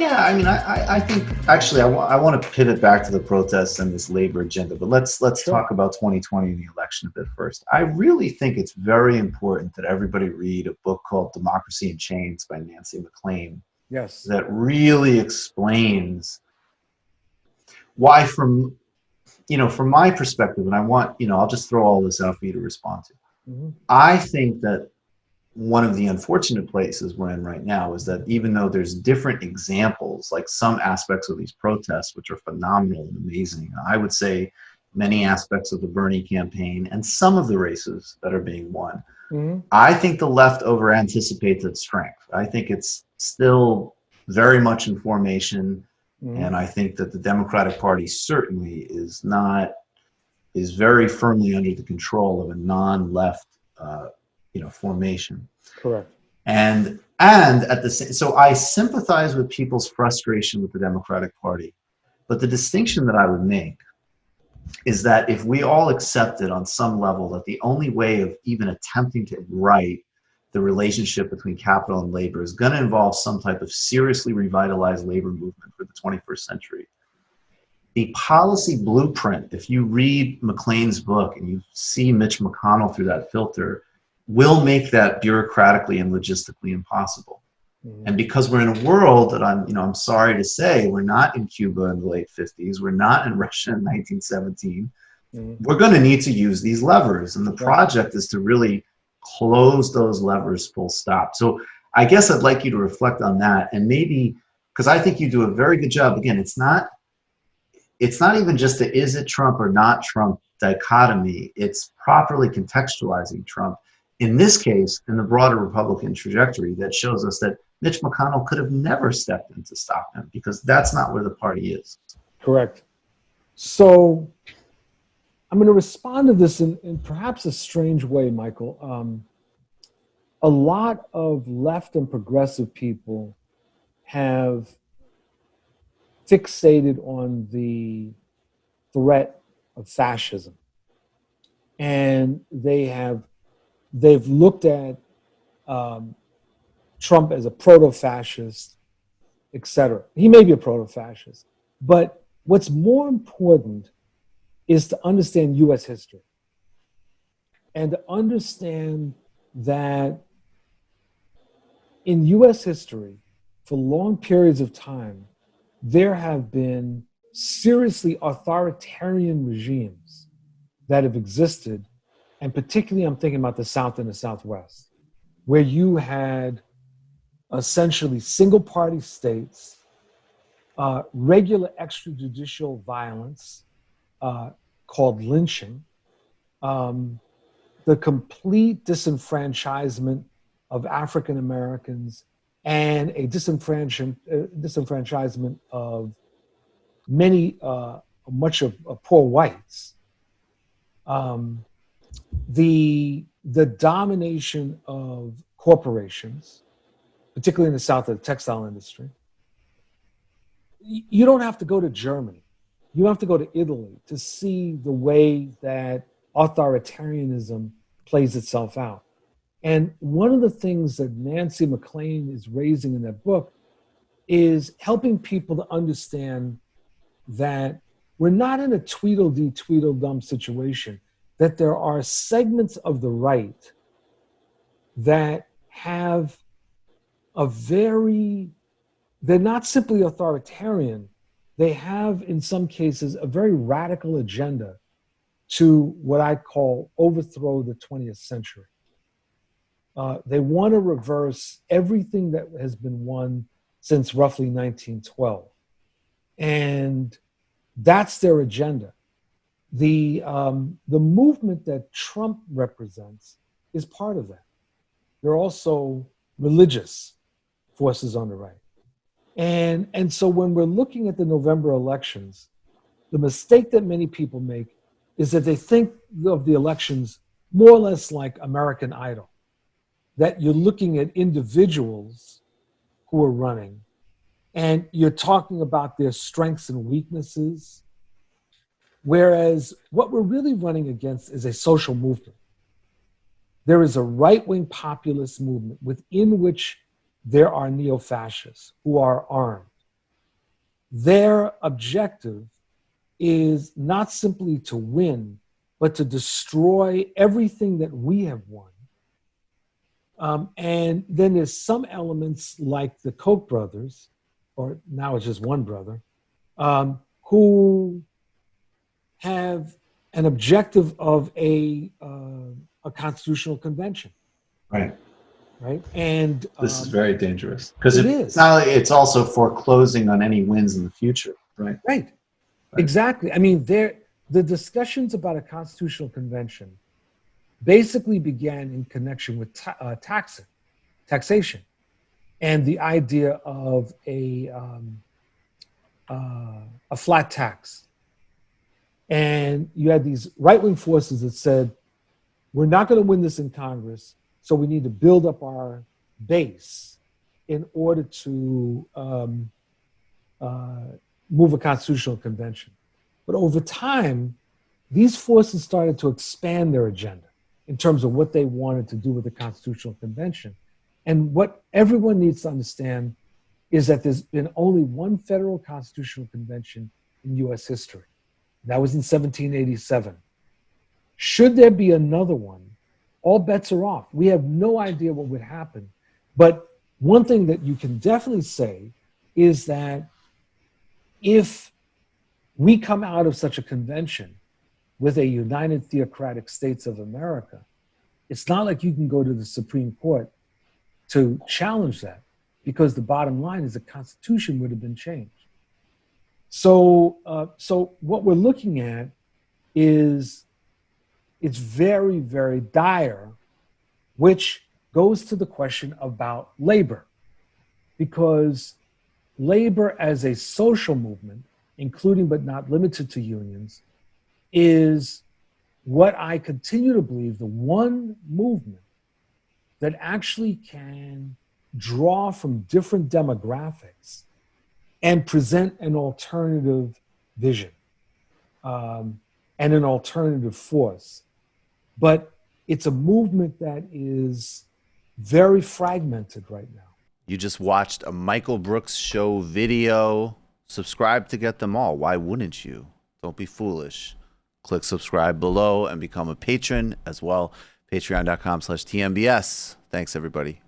Yeah, I mean, I think actually I want to pivot back to the protests and this labor agenda, but let's Sure. talk about 2020 and the election a bit first. I really think it's very important that everybody read a book called Democracy in Chains by Nancy McLean Yes. that really explains why from my perspective, and I want, I'll just throw all this out for you to respond to. Hmm. I think that one of the unfortunate places we're in right now is that even though there's different examples, like some aspects of these protests, which are phenomenal and amazing, I would say many aspects of the Bernie campaign and some of the races that are being won, Hmm. I think the left over anticipates its strength. I think it's still very much in formation. Hmm. And I think that the Democratic Party certainly is very firmly under the control of a non-left, formation. Correct. And at the same, so I sympathize with people's frustration with the Democratic Party, but the distinction that I would make is that if we all accepted on some level that the only way of even attempting to right the relationship between capital and labor is going to involve some type of seriously revitalized labor movement for the 21st century, the policy blueprint, if you read McLean's book and you see Mitch McConnell through that filter, will make that bureaucratically and logistically impossible. Hmm. And because we're in a world that I'm sorry to say, we're not in Cuba in the late 50s, we're not in Russia in 1917, Hmm. we're going to need to use these levers. And the Right. project is to really close those levers full stop. So I guess I'd like you to reflect on that. And maybe, because I think you do a very good job. Again, it's not even just a is it Trump or not Trump dichotomy. It's properly contextualizing Trump. In this case, in the broader Republican trajectory, that shows us that Mitch McConnell could have never stepped in to stop him because that's not where the party is. Correct. So I'm going to respond to this in perhaps a strange way, Michael. A lot of left and progressive people have fixated on the threat of fascism, and they've looked at um, Trump as a proto-fascist, etc. He may be a proto-fascist, but what's more important is to understand U.S. history and to understand that in U.S. history, for long periods of time, there have been seriously authoritarian regimes that have existed, and particularly I'm thinking about the South and the Southwest, where you had essentially single party states, regular extrajudicial violence uh, called lynching, um, the complete disenfranchisement of African Americans, and a disenfranchisement of many, much of poor whites. Um, the domination of corporations, particularly in the South, of the textile industry. You don't have to go to Germany. You don't have to go to Italy to see the way that authoritarianism plays itself out. And one of the things that Nancy McLean is raising in that book is helping people to understand that we're not in a Tweedledee Tweedledum situation, that there are segments of the right that have a very, they're not simply authoritarian, they have, in some cases, a very radical agenda to what I call overthrow the 20th century. They want to reverse everything that has been won since roughly 1912. And that's their agenda. The movement that Trump represents is part of that. They're also religious forces on the right. And so when we're looking at the November elections, the mistake that many people make is that they think of the elections more or less like American Idol, that you're looking at individuals who are running and you're talking about their strengths and weaknesses. Whereas what we're really running against is a social movement. There is a right wing populist movement within which there are neo fascists who are armed. their objective is not simply to win, but to destroy everything that we have won. And then there's some elements like the Koch brothers, or now it's just one brother, who have an objective of a constitutional convention. Right. Right. And this is very dangerous because it it's is. not. It's also foreclosing on any wins in the future. Right. Right. Exactly. I mean, the discussions about a constitutional convention basically began in connection with taxation, and the idea of a flat tax. And you had these right-wing forces that said, we're not going to win this in Congress, so we need to build up our base in order to move a constitutional convention. But over time, these forces started to expand their agenda in terms of what they wanted to do with the constitutional convention. And what everyone needs to understand is that there's been only one federal constitutional convention in U.S. history. That was in 1787. Should there be another one, all bets are off. We have no idea what would happen. But one thing that you can definitely say is that if we come out of such a convention with a united theocratic states of America, it's not like you can go to the Supreme Court to challenge that, because the bottom line is the Constitution would have been changed. So what we're looking at is it's very, very dire, which goes to the question about labor, because labor as a social movement, including but not limited to unions, is what I continue to believe the one movement that actually can draw from different demographics and present an alternative vision and an alternative force. But it's a movement that is very fragmented right now. You just watched a Michael Brooks show video. Subscribe to get them all. Why wouldn't you? Don't be foolish. Click subscribe below and become a patron as well. Patreon.com/TMBS. Thanks, everybody.